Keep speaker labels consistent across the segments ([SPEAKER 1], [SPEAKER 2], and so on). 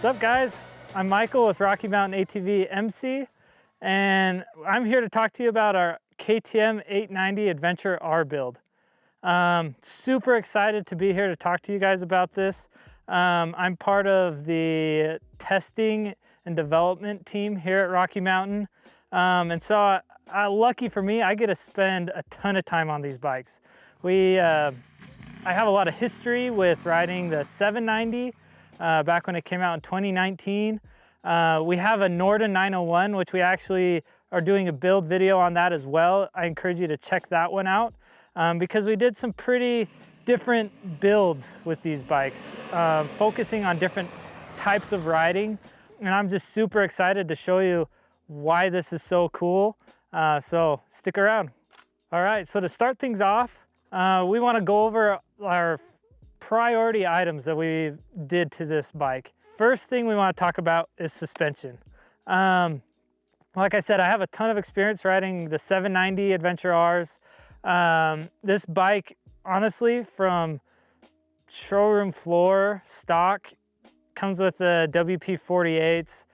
[SPEAKER 1] What's up, guys? I'm Michael with Rocky Mountain ATV MC, and I'm here to talk to you about our KTM 890 Adventure R build. Super excited to be here to talk to you guys about this. I'm part of the testing and development team here at Rocky Mountain, and so lucky for me, I get to spend a ton of time on these bikes. I have a lot of history with riding the 790 back when it came out in 2019. We have a Norden 901, which we actually are doing a build video on that as well. I encourage you to check that one out because we did some pretty different builds with these bikes, focusing on different types of riding. And I'm just super excited to show you why this is so cool. So stick around. All right, so to start things off, we want to go over our priority items that we did to this bike. First thing we want to talk about is suspension. Like I said, I have a ton of experience riding the 790 Adventure Rs. This bike, honestly, from showroom floor, stock, comes with the WP-48s.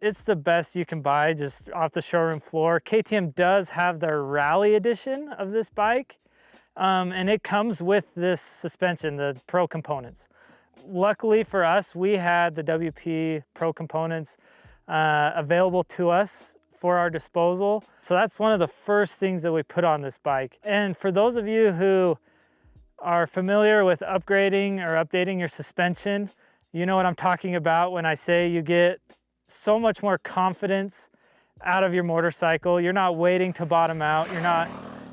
[SPEAKER 1] It's the best you can buy just off the showroom floor. KTM does have their Rally edition of this bike, and it comes with this suspension, the Pro components. Luckily for us, we had the WP Pro components available to us for our disposal. So that's one of the first things that we put on this bike. And for those of you who are familiar with upgrading or updating your suspension, you know what I'm talking about when I say you get so much more confidence out of your motorcycle. You're not waiting to bottom out. You're not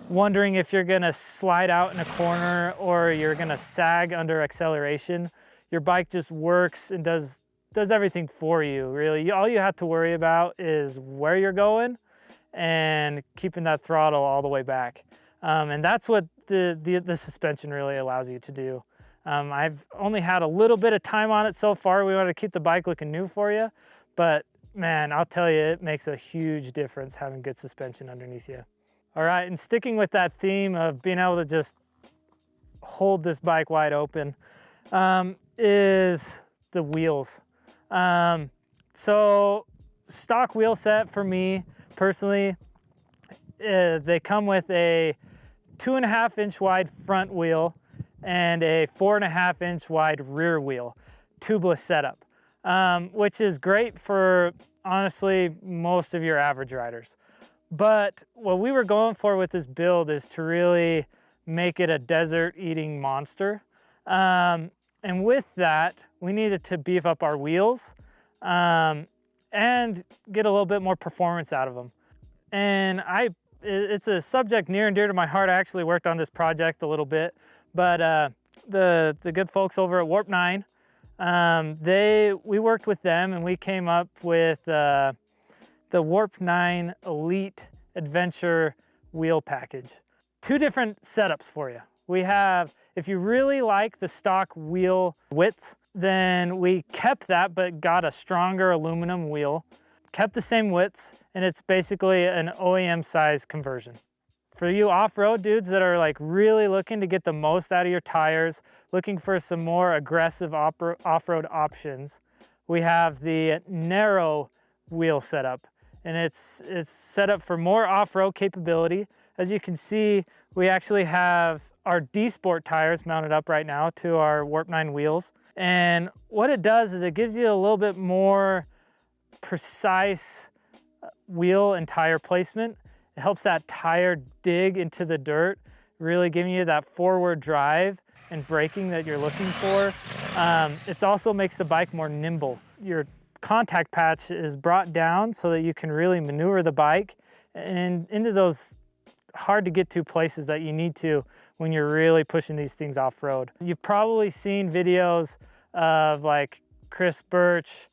[SPEAKER 1] wondering if you're gonna slide out in a corner or you're gonna sag under acceleration. Your bike just works and does everything for you, really. All you have to worry about is where you're going and keeping that throttle all the way back. And that's what the suspension really allows you to do. I've only had a little bit of time on it so far. We want to keep the bike looking new for you, but man, I'll tell you, it makes a huge difference having good suspension underneath you. All right, and sticking with that theme of being able to just hold this bike wide open, is the wheels. So stock wheel set for me personally, they come with a 2.5 inch wide front wheel and a 4.5 inch wide rear wheel, tubeless setup, which is great for honestly most of your average riders. But what we were going for with this build is to really make it a desert eating monster. And with that, we needed to beef up our wheels and get a little bit more performance out of them. And it's a subject near and dear to my heart. I actually worked on this project a little bit, but the good folks over at Warp 9, we worked with them and we came up with the Warp 9 Elite Adventure wheel package. Two different setups for you. We have, if you really like the stock wheel width, then we kept that but got a stronger aluminum wheel, kept the same widths, and it's basically an OEM size conversion. For you off-road dudes that are like really looking to get the most out of your tires, looking for some more aggressive off-road options, we have the narrow wheel setup. And it's set up for more off-road capability. As you can see, we actually have our D-Sport tires mounted up right now to our Warp 9 wheels. And what it does is it gives you a little bit more precise wheel and tire placement. It helps that tire dig into the dirt, really giving you that forward drive and braking that you're looking for. It also makes the bike more nimble. Your contact patch is brought down so that you can really maneuver the bike and into those hard to get to places that you need to when you're really pushing these things off-road. You've probably seen videos of like Chris Birch,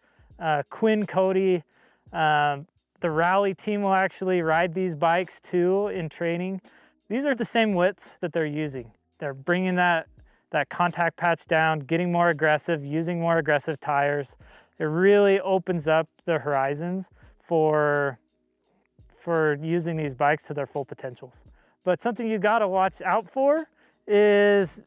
[SPEAKER 1] Quinn Cody. The Rally team will actually ride these bikes too in training. These are the same widths that they're using. They're bringing that contact patch down, getting more aggressive, using more aggressive tires. It really opens up the horizons for using these bikes to their full potentials. But something you gotta watch out for is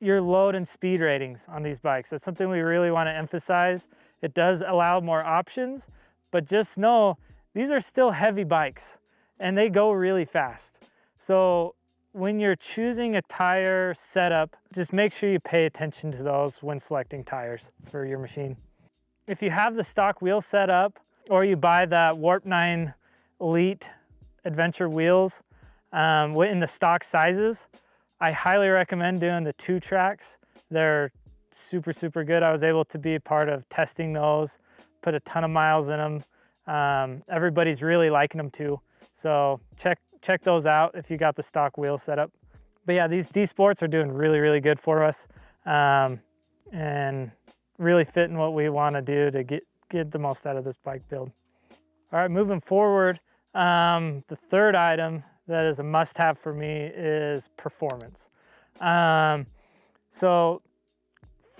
[SPEAKER 1] your load and speed ratings on these bikes. That's something we really wanna emphasize It does allow more options, but just know these are still heavy bikes and they go really fast. So when you're choosing a tire setup, just make sure you pay attention to those when selecting tires for your machine. If you have the stock wheel set up, or you buy that Warp 9 Elite Adventure wheels in the stock sizes, I highly recommend doing the 2 tracks. They're super, super good. I was able to be a part of testing those, put a ton of miles in them. Everybody's really liking them too. So check those out if you got the stock wheel set up. But yeah, these D Sports are doing really, really good for us, and really fitting what we want to do to get the most out of this bike build. All right, moving forward, the third item that is a must-have for me is performance. So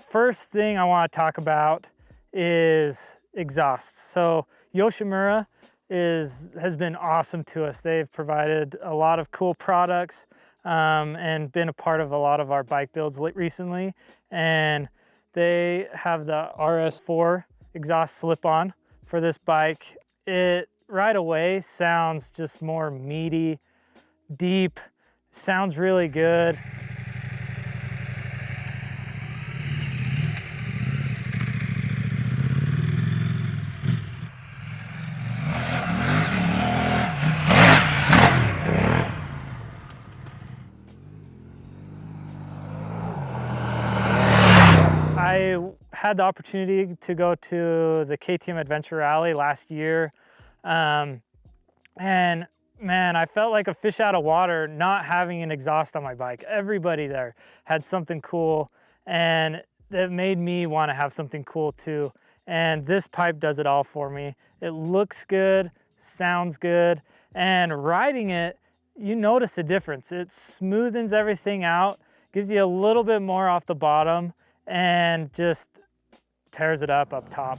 [SPEAKER 1] first thing I want to talk about is exhausts. So Yoshimura has been awesome to us. They've provided a lot of cool products and been a part of a lot of our bike builds recently. And they have the RS4 exhaust slip-on for this bike. It right away sounds just more meaty, deep, sounds really good. I had the opportunity to go to the KTM Adventure Rally last year, and man, I felt like a fish out of water not having an exhaust on my bike. Everybody there had something cool, and it made me want to have something cool too. And this pipe does it all for me. It looks good, sounds good, and riding it, you notice a difference. It smoothens everything out, gives you a little bit more off the bottom, and just tears it up top.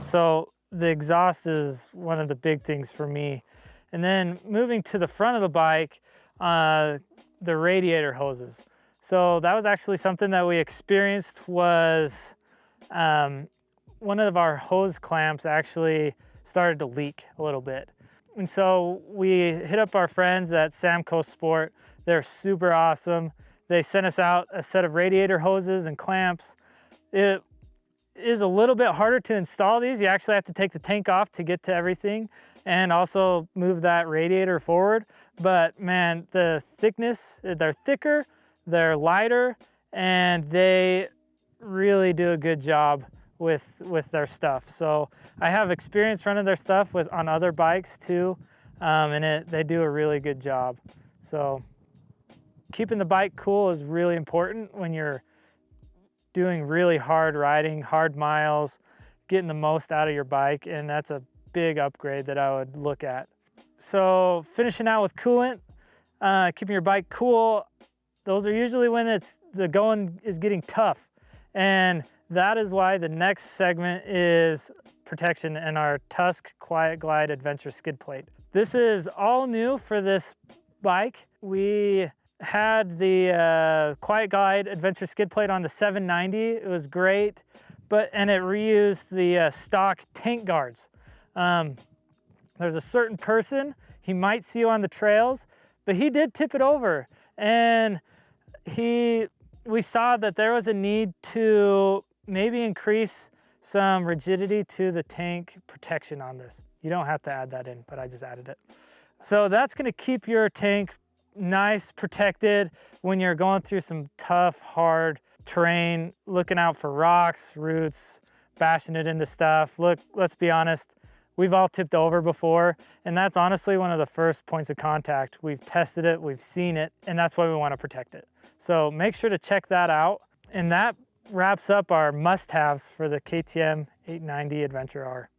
[SPEAKER 1] So the exhaust is one of the big things for me. And then moving to the front of the bike, the radiator hoses. So that was actually something that we experienced was one of our hose clamps actually started to leak a little bit. And so we hit up our friends at Samco Sport. They're super awesome. They sent us out a set of radiator hoses and clamps. It is a little bit harder to install these. You actually have to take the tank off to get to everything and also move that radiator forward. But man, the thickness, they're thicker, they're lighter, and they really do a good job with their stuff. So I have experience running their stuff on other bikes too, and they do a really good job. So keeping the bike cool is really important when you're doing really hard riding, hard miles, getting the most out of your bike, and that's a big upgrade that I would look at. So finishing out with coolant, keeping your bike cool, those are usually when the going is getting tough. And that is why the next segment is protection and our Tusk Quiet Glide Adventure skid plate. This is all new for this bike. We had the Quiet Glide Adventure skid plate on the 790. It was great, and it reused the stock tank guards. There's a certain person, he might see you on the trails, but he did tip it over, and we saw that there was a need to maybe increase some rigidity to the tank protection on this. You don't have to add that in, but I just added it. So that's gonna keep your tank nice, protected when you're going through some tough, hard terrain, looking out for rocks, roots, bashing it into stuff. Look, let's be honest, we've all tipped over before, and that's honestly one of the first points of contact. We've tested it, we've seen it, and that's why we want to protect it. So make sure to check that out. And that wraps up our must-haves for the KTM 890 Adventure R.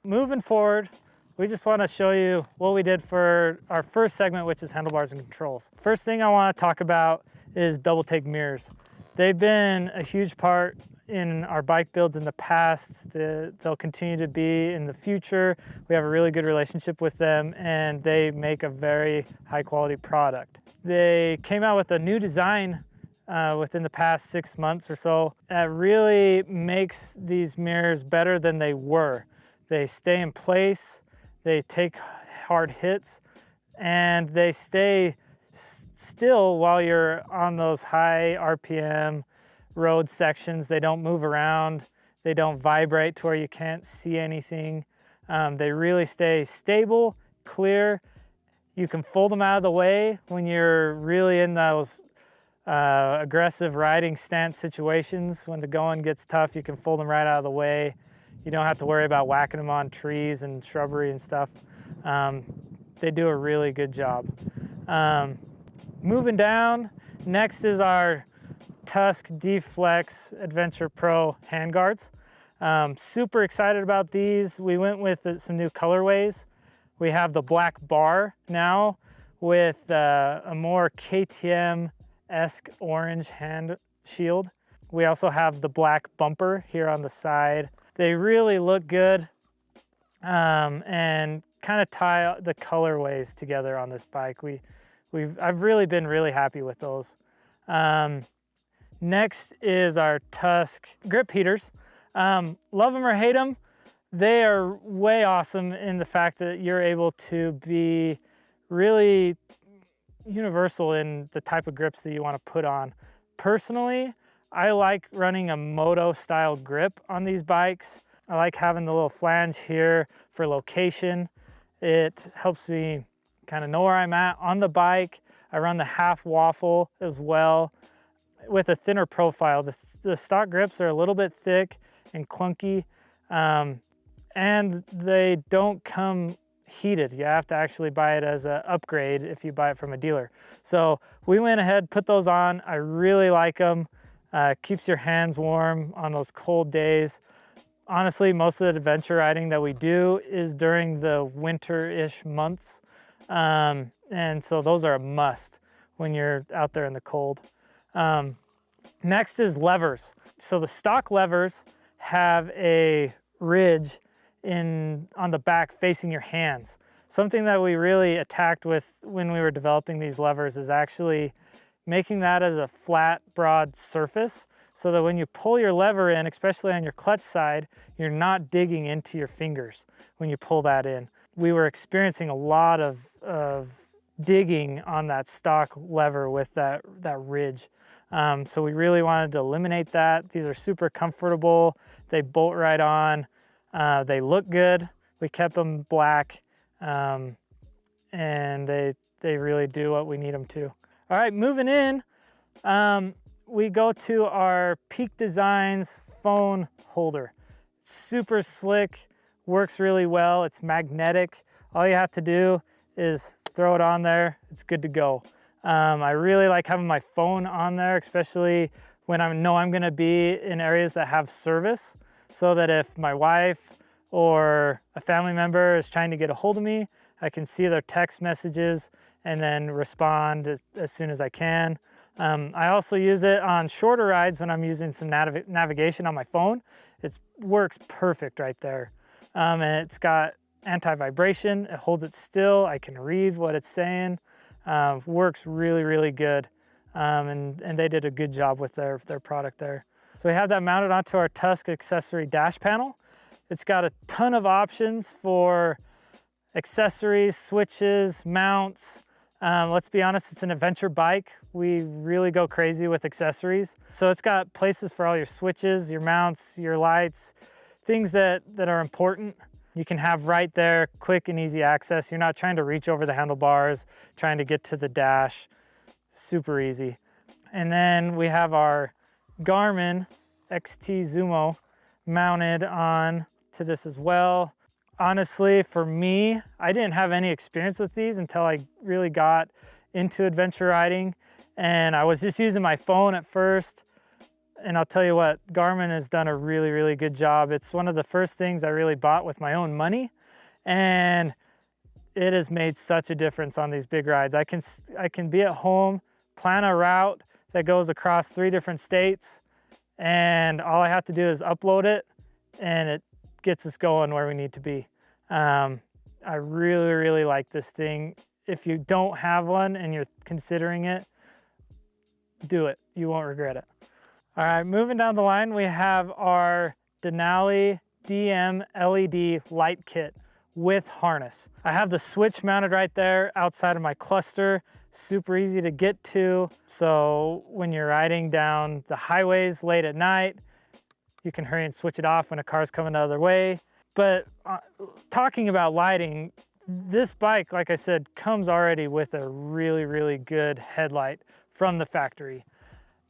[SPEAKER 1] Moving forward, we just want to show you what we did for our first segment, which is handlebars and controls. First thing I want to talk about is double take mirrors. They've been a huge part in our bike builds in the past. They'll continue to be in the future. We have a really good relationship with them, and they make a very high quality product. They came out with a new design within the past 6 months or so. That really makes these mirrors better than they were. They stay in place, they take hard hits, and they stay still while you're on those high RPM road sections. They don't move around, they don't vibrate to where you can't see anything. They really stay stable, clear. You can fold them out of the way when you're really in those aggressive riding stance situations. When the going gets tough, you can fold them right out of the way. You don't have to worry about whacking them on trees and shrubbery and stuff. They do a really good job. Moving down, next is our Tusk D-Flex Adventure Pro handguards. Super excited about these. We went with some new colorways. We have the black bar now with a more KTM-esque orange hand shield. We also have the black bumper here on the side. They really look good and kind of tie the colorways together on this bike. I've really been really happy with those. Next is our Tusk grip heaters. Love them or hate them, they are way awesome in the fact that you're able to be really universal in the type of grips that you want to put on. Personally, I like running a moto style grip on these bikes. I like having the little flange here for location. It helps me kind of know where I'm at on the bike. I run the half waffle as well with a thinner profile. The stock grips are a little bit thick and clunky, and they don't come heated. You have to actually buy it as an upgrade if you buy it from a dealer. So we went ahead, put those on. I really like them. Keeps your hands warm on those cold days. Honestly, most of the adventure riding that we do is during the winter-ish months. And so those are a must when you're out there in the cold. Next is levers. So the stock levers have a ridge on the back facing your hands. Something that we really attacked with when we were developing these levers is actually making that as a flat, broad surface so that when you pull your lever in, especially on your clutch side, you're not digging into your fingers when you pull that in. We were experiencing a lot of digging on that stock lever with that ridge. So we really wanted to eliminate that. These are super comfortable. They bolt right on. They look good. We kept them black, and they really do what we need them to. All right, moving in, we go to our Peak Designs phone holder. Super slick, works really well. It's magnetic. All you have to do is throw it on there. It's good to go. I really like having my phone on there, especially when I know I'm gonna be in areas that have service, so that if my wife or a family member is trying to get a hold of me, I can see their text messages and then respond as soon as I can. I also use it on shorter rides when I'm using some navigation on my phone. It works perfect right there. And it's got anti-vibration. It holds it still. I can read what it's saying. Works really, really good. And they did a good job with their product there. So we have that mounted onto our Tusk accessory dash panel. It's got a ton of options for accessories, switches, mounts. Let's be honest, it's an adventure bike. We really go crazy with accessories. So it's got places for all your switches, your mounts, your lights, things that are important. You can have right there, quick and easy access. You're not trying to reach over the handlebars, trying to get to the dash. Super easy. And then we have our Garmin XT Zumo mounted on to this as well. Honestly, for me, I didn't have any experience with these until I really got into adventure riding, and I was just using my phone at first. And I'll tell you what, Garmin has done a really, really good job. It's one of the first things I really bought with my own money, and it has made such a difference on these big rides. I can be at home, plan a route that goes across 3 different states, and all I have to do is upload it, and it gets us going where we need to be. I really, really like this thing. If you don't have one and you're considering it, do it. You won't regret it. All right, moving down the line, we have our Denali DM LED light kit with harness. I have the switch mounted right there outside of my cluster. Super easy to get to. So when you're riding down the highways late at night, you can hurry and switch it off when a car's coming the other way. But talking about lighting, this bike, like I said, comes already with a really, really good headlight from the factory.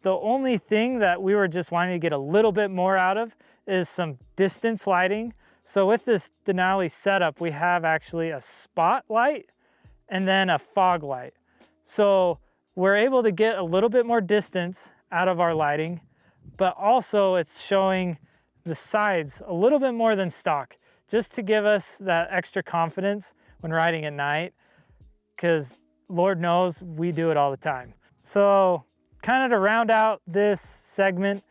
[SPEAKER 1] The only thing that we were just wanting to get a little bit more out of is some distance lighting. So with this Denali setup, we have actually a spotlight and then a fog light. So we're able to get a little bit more distance out of our lighting, but also it's showing the sides a little bit more than stock, just to give us that extra confidence when riding at night, because Lord knows we do it all the time. So kind of to round out this segment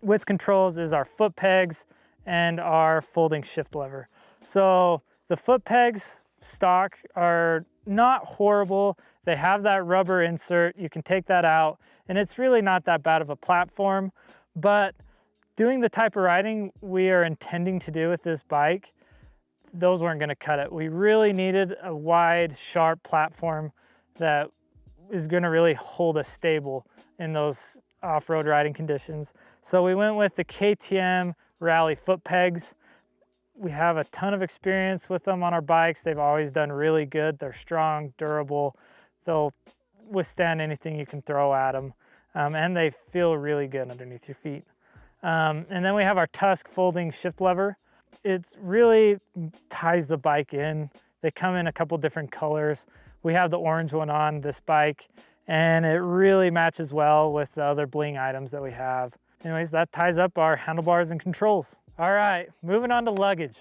[SPEAKER 1] with controls is our foot pegs and our folding shift lever. So the foot pegs stock are not horrible. They have that rubber insert. You can take that out, and it's really not that bad of a platform. But doing the type of riding we are intending to do with this bike, those weren't going to cut it. We really needed a wide, sharp platform that is going to really hold us stable in those off-road riding conditions. So we went with the KTM Rally foot pegs. We have a ton of experience with them on our bikes. They've always done really good. They're strong, durable. They'll withstand anything you can throw at them. And they feel really good underneath your feet. And then we have our Tusk folding shift lever. It really ties the bike in. They come in a couple different colors. We have the orange one on this bike, and it really matches well with the other bling items that we have. Anyways, that ties up our handlebars and controls. All right, moving on to luggage.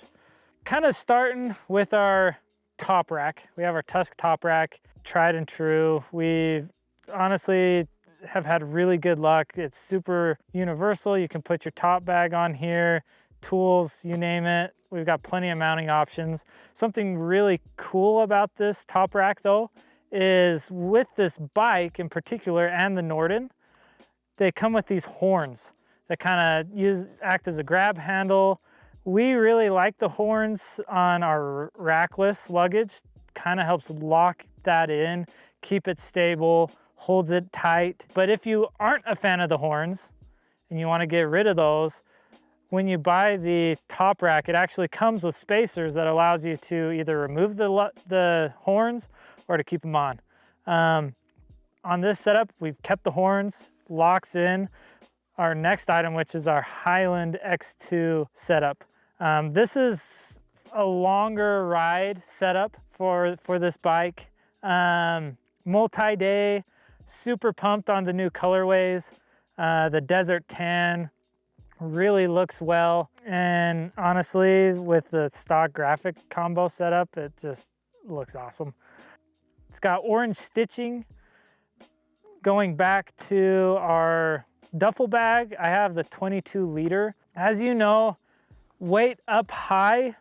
[SPEAKER 1] Kind of starting with our top rack. We have our Tusk top rack, tried and true. We've honestly have had really good luck. It's super universal. You can put your top bag on here, tools, you name it. We've got plenty of mounting options. Something really cool about this top rack though is with this bike in particular and the Norden, they come with these horns that kind of act as a grab handle. We really like the horns on our rackless luggage. Kind of helps lock that in, keep it stable, holds it tight. But if you aren't a fan of the horns and you want to get rid of those, when you buy the top rack, it actually comes with spacers that allows you to either remove the horns or to keep them on. On this setup, we've kept the horns, locks in. Our next item, which is our Highland X2 setup. This is a longer ride setup for this bike. Multi-day, super pumped on the new colorways. The desert tan really looks well. And honestly, with the stock graphic combo setup, it just looks awesome. It's got orange stitching. Going back to our duffel bag, I have the 22 liter. As you know, weight up high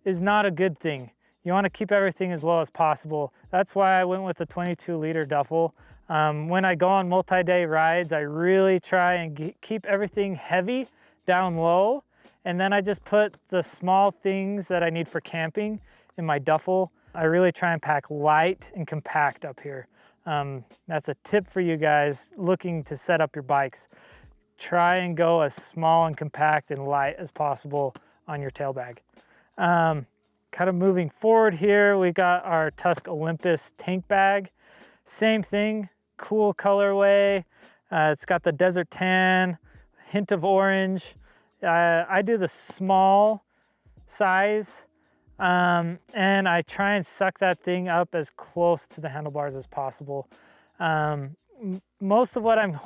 [SPEAKER 1] is not a good thing. You want to keep everything as low as possible. That's why I went with the 22 liter duffel. When I go on multi-day rides, I really try and keep everything heavy down low. And then I just put the small things that I need for camping in my duffel. I really try and pack light and compact up here. That's a tip for you guys looking to set up your bikes. Try and go as small and compact and light as possible on your tail bag. Kind of moving forward here, we got our Tusk Olympus tank bag. Same thing, cool colorway. It's got the desert tan, hint of orange. I do the small size, and I try and suck that thing up as close to the handlebars as possible. Most of what I'm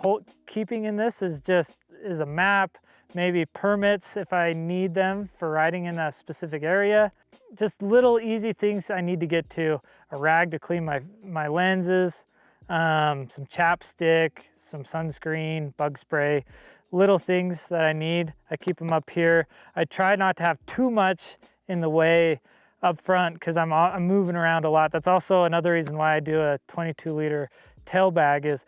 [SPEAKER 1] keeping in this is a map, maybe permits if I need them for riding in a specific area. Just little easy things I need to get to. A rag to clean my lenses, some chapstick, some sunscreen, bug spray, little things that I need. I keep them up here. I try not to have too much in the way up front because I'm moving around a lot. That's also another reason why I do a 22 liter tail bag is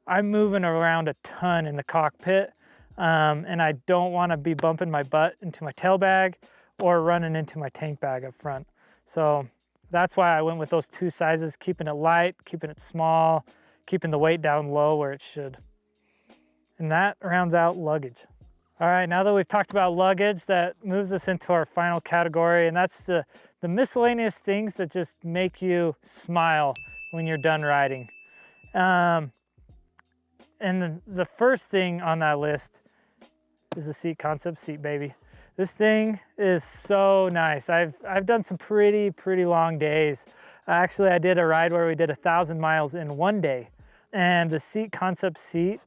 [SPEAKER 1] I'm moving around a ton in the cockpit, and I don't want to be bumping my butt into my tail bag or running into my tank bag up front. So that's why I went with those 2 sizes, keeping it light, keeping it small, keeping the weight down low where it should. And that rounds out luggage. All right, now that we've talked about luggage, that moves us into our final category, and that's the miscellaneous things that just make you smile when you're done riding. And the first thing on that list is the seat concept seat, baby. This thing is so nice. I've done some pretty long days. Actually, I did a ride where we did 1,000 miles in one day, and the seat concept seat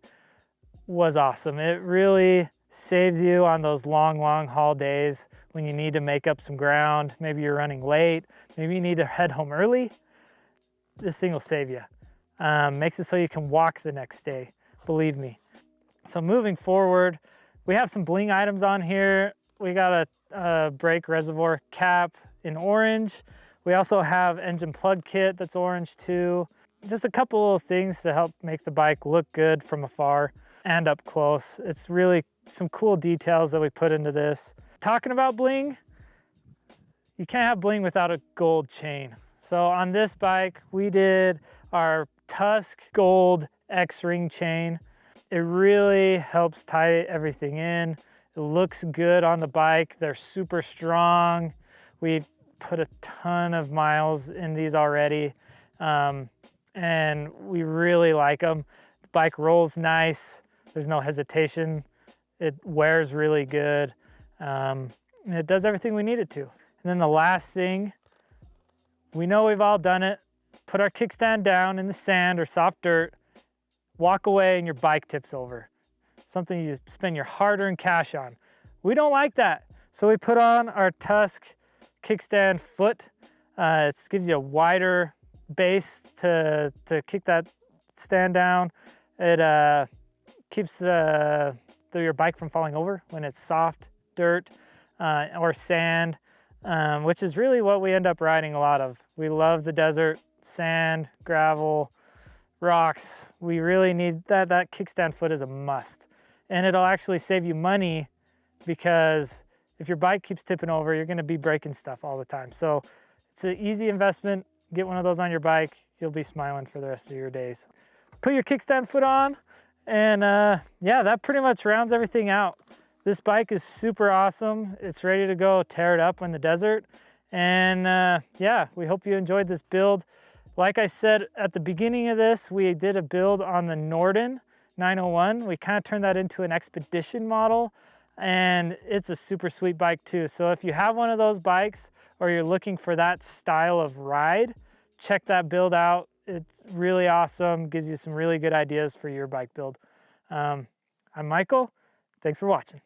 [SPEAKER 1] was awesome. It really saves you on those long haul days when you need to make up some ground. Maybe you're running late, maybe you need to head home early. This thing will save you. Makes it so you can walk the next day, believe me. So moving forward, we have some bling items on here. We got a brake reservoir cap in orange. We also have engine plug kit that's orange too. Just a couple of things to help make the bike look good from afar and up close. It's really some cool details that we put into this. Talking about bling, you can't have bling without a gold chain. So on this bike, we did our Tusk gold X-ring chain. It really helps tie everything in. It looks good on the bike. They're super strong. We've put a ton of miles in these already, and we really like them. The bike rolls nice. There's no hesitation. It wears really good. And it does everything we need it to. And then the last thing, we know we've all done it. Put our kickstand down in the sand or soft dirt, walk away and your bike tips over. Something you spend your hard-earned cash on. We don't like that. So we put on our Tusk kickstand foot. It gives you a wider base to kick that stand down. It keeps your bike from falling over when it's soft dirt or sand, which is really what we end up riding a lot of. We love the desert, sand, gravel, rocks. We really need that. That kickstand foot is a must. And it'll actually save you money, because if your bike keeps tipping over, you're going to be breaking stuff all the time. So it's an easy investment. Get one of those on your bike. You'll be smiling for the rest of your days. Put your kickstand foot on, and yeah, that pretty much rounds everything out. This bike is super awesome. It's ready to go tear it up in the desert. And yeah, we hope you enjoyed this build. Like I said at the beginning of this, we did a build on the Norden 901. We kind of turned that into an expedition model, and it's a super sweet bike too. So if you have one of those bikes or you're looking for that style of ride, check that build out. It's really awesome. Gives you some really good ideas for your bike build. I'm Michael. Thanks for watching.